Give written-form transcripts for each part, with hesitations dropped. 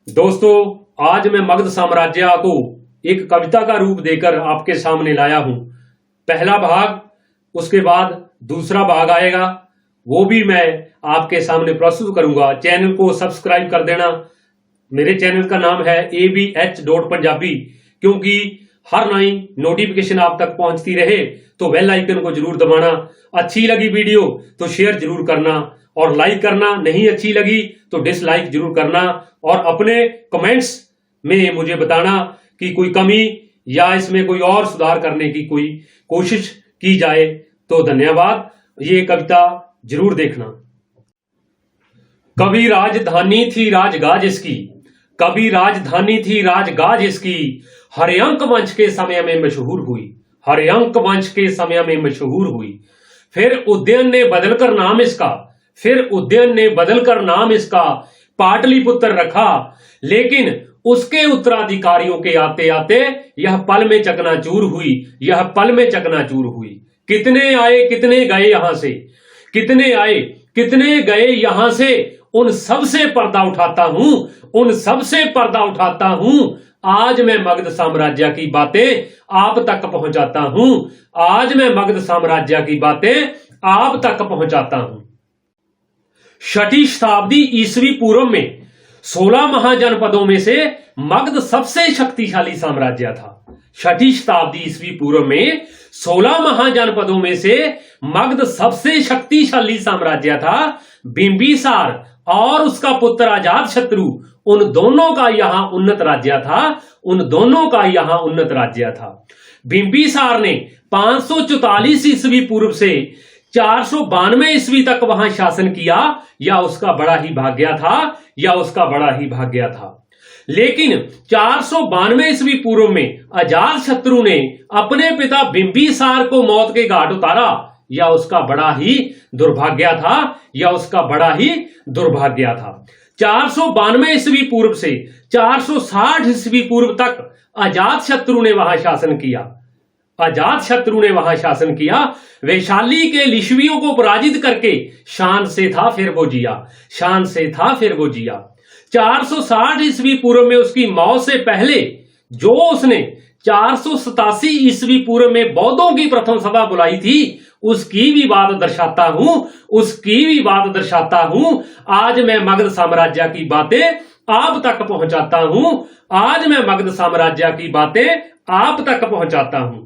दोस्तों, आज मैं मगध साम्राज्य को एक कविता का रूप देकर आपके सामने लाया हूं। पहला भाग, उसके बाद दूसरा भाग आएगा, वो भी मैं आपके सामने प्रस्तुत करूंगा। चैनल को सब्सक्राइब कर देना। मेरे चैनल का नाम है abh.punjabi, क्योंकि हर नई नोटिफिकेशन आप तक पहुंचती रहे तो बेल आइकन को जरूर दबाना। अच्छी लगी वीडियो तो शेयर जरूर करना और लाइक करना, नहीं अच्छी लगी तो डिसलाइक जरूर करना और अपने कमेंट्स में मुझे बताना कि कोई कमी या इसमें कोई और सुधार करने की कोई कोशिश की जाए तो धन्यवाद। ये कविता जरूर देखना। कभी राजधानी थी राजगाज इसकी, कभी राजधानी थी राजगाज इसकी, हर्यंक वंश के समय में मशहूर हुई, हर्यंक वंश के समय में मशहूर हुई। फिर उदयन ने बदलकर नाम इसका, फिर उदयन ने बदलकर नाम इसका पाटलिपुत्र रखा। लेकिन उसके उत्तराधिकारियों के आते आते यह पल में चकनाचूर हुई, यह पल में चकनाचूर हुई। कितने आए कितने गए यहां से, कितने आए कितने गए यहां से, उन सब से पर्दा उठाता हूं, उन सब से पर्दा उठाता हूं। आज मैं मगध साम्राज्य की बातें आप तक पहुंचाता हूं, आज मैं मगध साम्राज्य की बातें आप तक पहुंचाता हूं। छठी शताब्दी ईसवी पूर्व में 16 महाजनपदों में से मगध सबसे शक्तिशाली साम्राज्य था। छठी शताब्दी ईसवी पूर्व में 16 महाजनपदों में से मगध सबसे शक्तिशाली साम्राज्य था। बिंबिसार और उसका पुत्र अजातशत्रु, उन दोनों का यहां उन्नत राज्य था, उन दोनों का यहां उन्नत राज्य था। बिंबिसार ने 544 ईस्वी पूर्व से 492 ईस्वी तक वहां शासन किया, या उसका बड़ा ही भाग्य था, या उसका बड़ा ही भाग्य था। लेकिन 492 ईस्वी पूर्व में अजातशत्रु ने अपने पिता बिंबिसार को मौत के घाट उतारा, या उसका बड़ा ही दुर्भाग्य था, या उसका बड़ा ही दुर्भाग्य था। 492 ईस्वी पूर्व से 460 ईस्वी पूर्व तक अजातशत्रु ने वहां शासन किया, अजातशत्रु ने वहां शासन किया। वैशाली के लिच्छवियों को पराजित करके शान से था फिर वो जिया, शान से था फिर वो जिया। 460 ईस्वी पूर्व में उसकी मौत से पहले जो उसने 487 ईस्वी पूर्व में बौद्धों की प्रथम सभा बुलाई थी, उसकी भी बात दर्शाता हूं, उसकी भी बात दर्शाता हूं। आज मैं मगध साम्राज्य की बातें आप तक पहुंचाता हूं, आज मैं मगध साम्राज्य की बातें आप तक पहुंचाता हूं।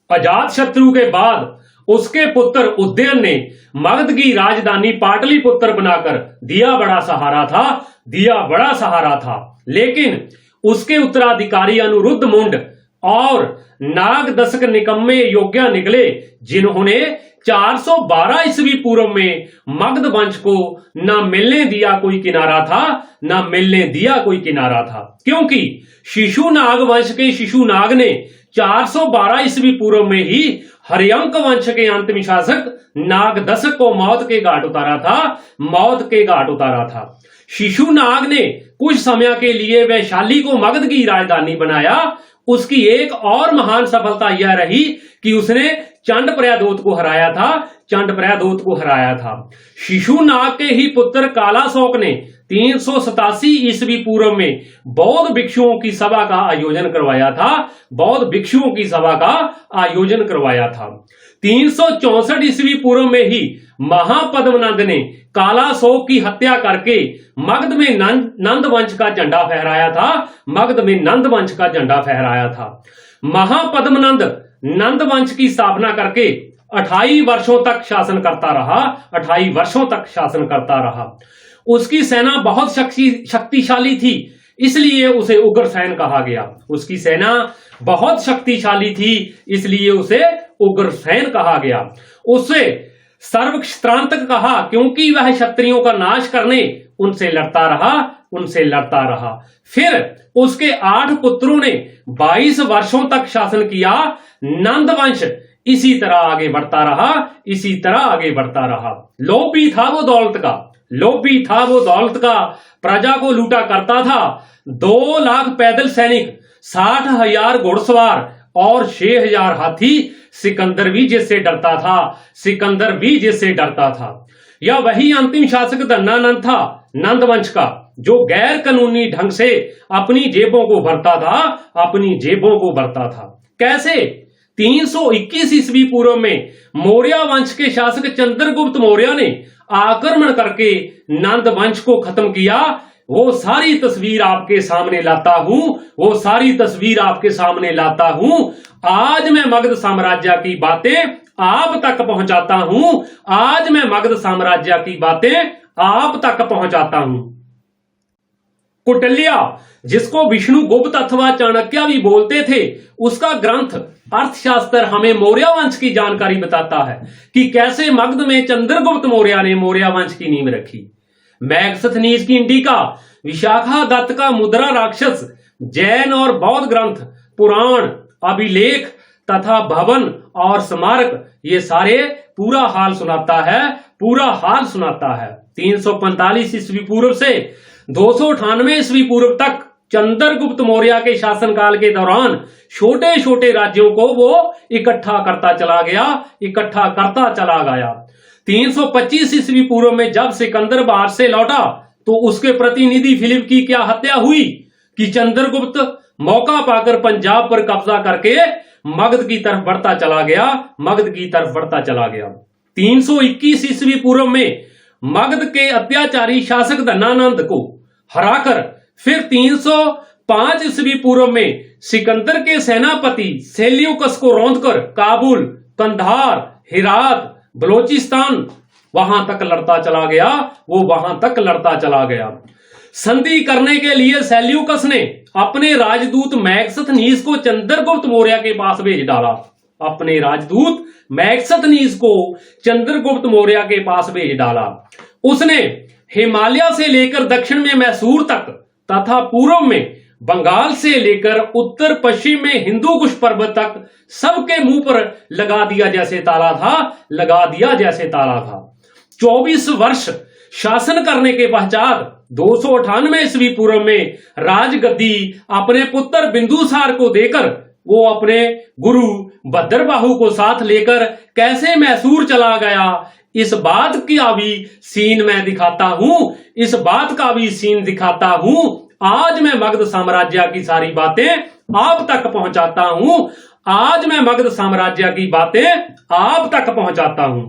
अजातशत्रु के बाद उसके पुत्र उदयन ने मगध की राजधानी पाटलिपुत्र बनाकर दिया बड़ा सहारा था, दिया बड़ा सहारा था। लेकिन उसके उत्तराधिकारी अनुरुद्ध मुंड और नागदशक निकम्मे योग्य निकले, जिन्होंने 412 ईस्वी पूर्व में मगध वंश को न मिलने दिया कोई किनारा था, न मिलने दिया कोई किनारा था। क्योंकि शिशुनाग वंश के शिशुनाग ने 412 ईस्वी पूर्व में ही हर्यंक वंश के अंतिम शासक नागदशक को मौत के घाट उतारा था, मौत के घाट उतारा था। शिशुनाग ने कुछ समय के लिए वैशाली को मगध की राजधानी बनाया। उसकी एक और महान सफलता यह रही कि उसने चंडप्रयादोत को हराया था, चंडप्रयादोत को हराया था। शिशुनाग के ही पुत्र कालाशोक ने 387 ईस्वी पूर्व में बौद्ध भिक्षुओं की सभा का आयोजन करवाया था, बौद्ध भिक्षुओं की सभा का आयोजन करवाया था। 364 ईस्वी पूर्व में ही महापद्मनंद ने कालाशोक की हत्या करके मगध में नंद वंश का झंडा फहराया था, मगध में नंद वंश का झंडा फहराया था। महापद्मनंद नंद वंश की स्थापना करके 28 वर्षों तक शासन करता रहा, 28 वर्षों तक शासन करता रहा। उसकी सेना बहुत शक्तिशाली थी, इसलिए उसे उग्रसेन कहा गया। उसकी सेना बहुत शक्तिशाली थी, इसलिए उसे उग्रसेन कहा गया। उसे सर्वक्षत्रांतक कहा, क्योंकि वह क्षत्रियों का नाश करने उनसे लड़ता रहा, उनसे लड़ता रहा। फिर उसके 8 पुत्रों ने 22 वर्षों तक शासन किया। नंद वंश इसी तरह आगे बढ़ता रहा, इसी तरह आगे बढ़ता रहा। लोभी था वो दौलत का, लोभी था वो दौलत का, प्रजा को लूटा करता था। 2 लाख पैदल सैनिक, 60,000 घुड़सवार और 6,000 हाथी। सिकंदर भी जिससे डरता था, सिकंदर भी जिससे डरता था। यह वही अंतिम शासक धन्नानंद था नंदवंश का, जो गैर कानूनी ढंग से अपनी जेबों को भरता था, अपनी जेबों को भरता था। कैसे? 321 ईस्वी पूर्व में मौर्य वंश के शासक चंद्रगुप्त मौर्य ने आक्रमण करके नंदवंश को खत्म किया। वो सारी तस्वीर आपके सामने लाता हूं, वो सारी तस्वीर आपके सामने लाता हूं। आज मैं मगध साम्राज्य की बातें आप तक पहुंचाता हूं, आज मैं मगध साम्राज्य की बातें आप तक पहुंचाता हूं। कौटिल्य, जिसको विष्णुगुप्त अथवा चाणक्य भी बोलते थे, उसका ग्रंथ अर्थशास्त्र हमें मौर्य वंश की जानकारी बताता है कि कैसे मगध में चंद्रगुप्त मौर्य ने मौर्य वंश की नींव रखी। मैगस्थनीज की इंडिका, विशाखा दत्त का मुद्रा राक्षस, जैन और बौद्ध ग्रंथ, पुराण, अभिलेख तथा भवन और स्मारक, ये सारे पूरा हाल सुनाता है, पूरा हाल सुनाता है। 345 ईस्वी पूर्व से 298 ईस्वी पूर्व तक चंद्रगुप्त मौर्य के शासनकाल के दौरान छोटे छोटे राज्यों को वो इकट्ठा करता चला गया, इकट्ठा करता चला गया। 325 ईस्वी पूर्व में जब सिकंदर बाहर से लौटा तो उसके प्रतिनिधि फिलिप की क्या हत्या हुई कि चंद्रगुप्त मौका पाकर पंजाब पर कब्जा करके मगध की तरफ बढ़ता चला गया, मगध की तरफ बढ़ता चला गया। 321 ईस्वी पूर्व में मगध के अत्याचारी शासक धनानंद को हराकर फिर 305 ईस्वी पूर्व में सिकंदर के सेनापति सेल्यूकस को रौंदकर काबुल, कंधार, हेरात, बलोचिस्तान वहां तक लड़ता चला गया, वो वहां तक लड़ता चला गया। संधि करने के लिए सेल्यूकस ने अपने राजदूत मैगस्थनीज को चंद्रगुप्त मौर्य के पास भेज डाला। अपने राजदूत मैगस्थनीज को चंद्रगुप्त मौर्य के पास भेज डाला। उसने हिमालय से लेकर दक्षिण में मैसूर तक तथा पूर्व में बंगाल से लेकर उत्तर पश्चिम में हिंदू कुश पर्वत तक सबके मुंह पर लगा दिया जैसे ताला था, लगा दिया जैसे ताला था। 24 वर्ष शासन करने के पश्चात 298 ईस्वी पूर्व में राजगद्दी अपने पुत्र बिंदुसार को देकर वो अपने गुरु भद्रबाहु को साथ लेकर कैसे मैसूर चला गया, इस बात का भी सीन मैं दिखाता हूं, इस बात का भी सीन दिखाता हूं। आज मैं मगध साम्राज्य की सारी बातें आप तक पहुंचाता हूं, आज मैं मगध साम्राज्य की बातें आप तक पहुंचाता हूं।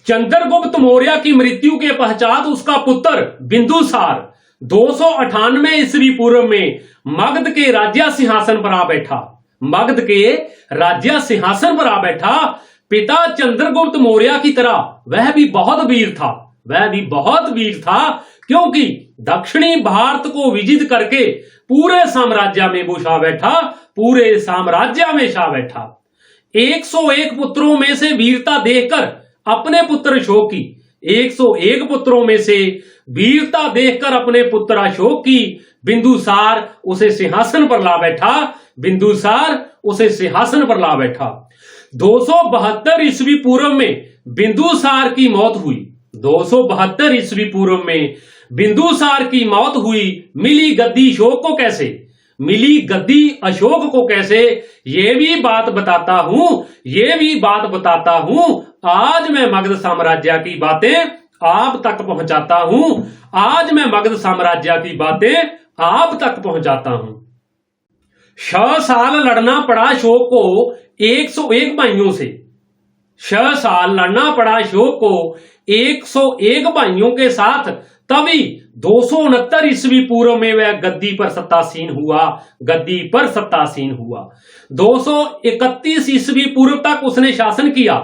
चंद्रगुप्त मौर्य की मृत्यु के पश्चात उसका पुत्र बिंदुसार 298 ईस्वी पूर्व में मगध के राज्य सिंहासन पर आ बैठा, मगध के राज्य सिंहासन पर आ बैठा। पिता चंद्रगुप्त मौर्य की तरह वह भी बहुत वीर था, वह भी बहुत वीर था, क्योंकि दक्षिणी भारत को विजित करके पूरे साम्राज्य में वो छा बैठा, पूरे साम्राज्य में छा बैठा। 101 पुत्रों में से वीरता देखकर अपने पुत्र अशोक की, 101 पुत्रों में से वीरता देखकर अपने पुत्र अशोक की बिंदुसार उसे सिंहासन पर ला बैठा, बिंदुसार उसे सिंहासन पर ला बैठा। 272 ईस्वी पूर्व में बिंदुसार की मौत हुई, 272 ईस्वी पूर्व में बिंदुसार की मौत हुई। मिली गद्दी अशोक को कैसे, मिली गद्दी अशोक को कैसे, ये भी बात बताता हूं, ये भी बात बताता हूं। आज मैं मगध साम्राज्य की बातें आप तक पहुंचाता हूं, आज मैं मगध साम्राज्य की बातें आप तक पहुंचाता हूं। 6 साल लड़ना पड़ा अशोक को 101 भाइयों से, 6 साल लड़ना पड़ा अशोक को 101 भाइयों के साथ, तभी 269 ईस्वी पूर्व में वह गद्दी पर सत्तासीन हुआ, गद्दी पर सत्तासीन हुआ। 231 ईस्वी पूर्व तक उसने शासन किया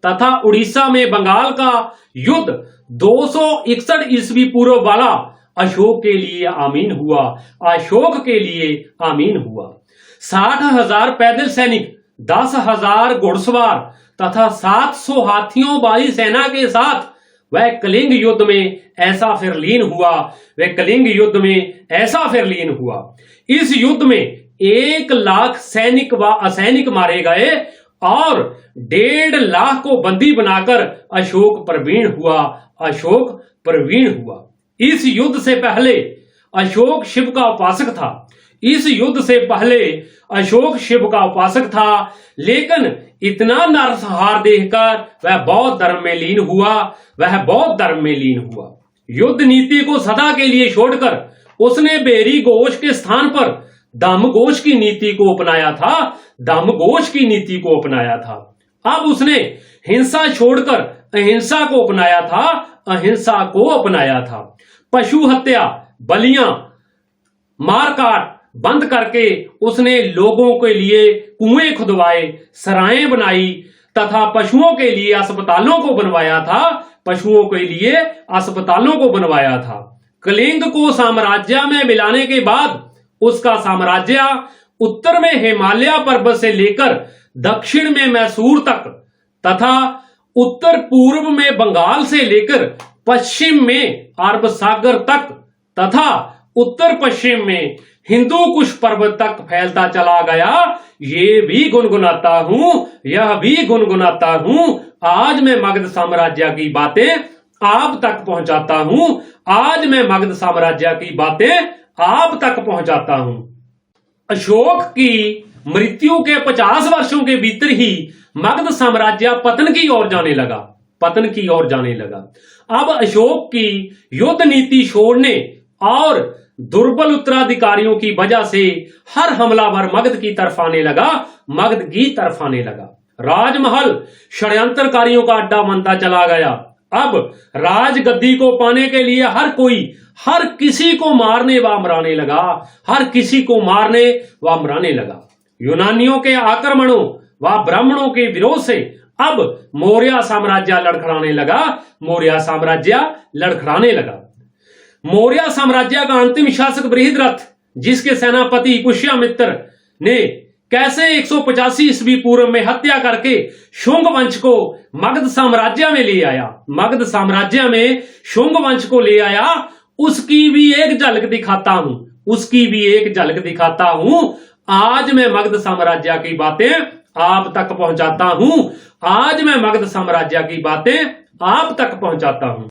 तथा उड़ीसा में बंगाल का युद्ध 261 ईस्वी पूर्व वाला अशोक के लिए आमीन हुआ, अशोक के लिए आमीन हुआ। 60,000 पैदल सैनिक, 10,000 घुड़सवार तथा 700 हाथियों वाली सेना के साथ वह कलिंग युद्ध में ऐसा फिर लीन हुआ, वह कलिंग युद्ध में ऐसा फिर लीन हुआ। इस युद्ध में 1 लाख सैनिक व असैनिक मारे गए और 1.5 लाख को बंदी बनाकर अशोक प्रवीण हुआ, अशोक प्रवीण हुआ। इस युद्ध से पहले अशोक शिव का उपासक था, इस युद्ध से पहले अशोक शिव का उपासक था, लेकिन इतना नरसंहार देखकर वह बौद्ध धर्म में लीन हुआ, वह बौद्ध धर्म में लीन हुआ। युद्ध नीति को सदा के लिए छोड़कर उसने बेरी घोष के स्थान पर धम्मघोष की नीति को अपनाया था। धम्मघोष की नीति को अपनाया था। अब उसने हिंसा छोड़कर अहिंसा को अपनाया था। अहिंसा को अपनाया था। पशु हत्या, बलियां, मारकाट बंद करके उसने लोगों के लिए कुएं खुदवाए, सराएं बनाई तथा पशुओं के लिए अस्पतालों को बनवाया था। पशुओं के लिए अस्पतालों को बनवाया था। कलिंग को साम्राज्य में मिलाने के बाद उसका साम्राज्य उत्तर में हिमालय पर्वत से लेकर दक्षिण में मैसूर तक तथा उत्तर पूर्व में बंगाल से लेकर पश्चिम में अरब सागर तक तथा उत्तर पश्चिम में हिंदू कुश पर्वत तक फैलता चला गया। ये भी गुनगुनाता हूं, यह भी गुनगुनाता हूं। आज मैं मगध साम्राज्य की बातें आप तक पहुंचाता हूं। आज मैं मगध साम्राज्य की बातें आप तक पहुंचाता हूं। अशोक की मृत्यु के 50 वर्षों के भीतर ही मगध साम्राज्य पतन की ओर जाने लगा। पतन की ओर जाने लगा। अब अशोक की युद्ध नीति छोड़ने और दुर्बल उत्तराधिकारियों की वजह से हर हमलावर मगध की तरफ आने लगा। मगध की तरफ आने लगा। राजमहल षड्यंत्रकारियों का अड्डा बनता चला गया। अब राजगद्दी को पाने के लिए हर किसी को मारने व मराने लगा। हर किसी को मारने व मराने लगा। यूनानियों के आक्रमणों व ब्राह्मणों के विरोध से अब मौर्य साम्राज्य लड़खड़ाने लगा। मौर्य साम्राज्य लड़खड़ाने लगा। मौर्य साम्राज्य का अंतिम शासक बृहद्रथ, जिसके सेनापति पुष्यमित्र ने कैसे 185 ईस्वी पूर्व में हत्या करके शुंग वंश को मगध साम्राज्य में ले आया। मगध साम्राज्य में शुंग वंश को ले आया, उसकी भी एक झलक दिखाता हूं। उसकी भी एक झलक दिखाता हूं। आज मैं मगध साम्राज्य की बातें आप तक पहुंचाता हूं। आज मैं मगध साम्राज्य की बातें आप तक पहुंचाता हूं।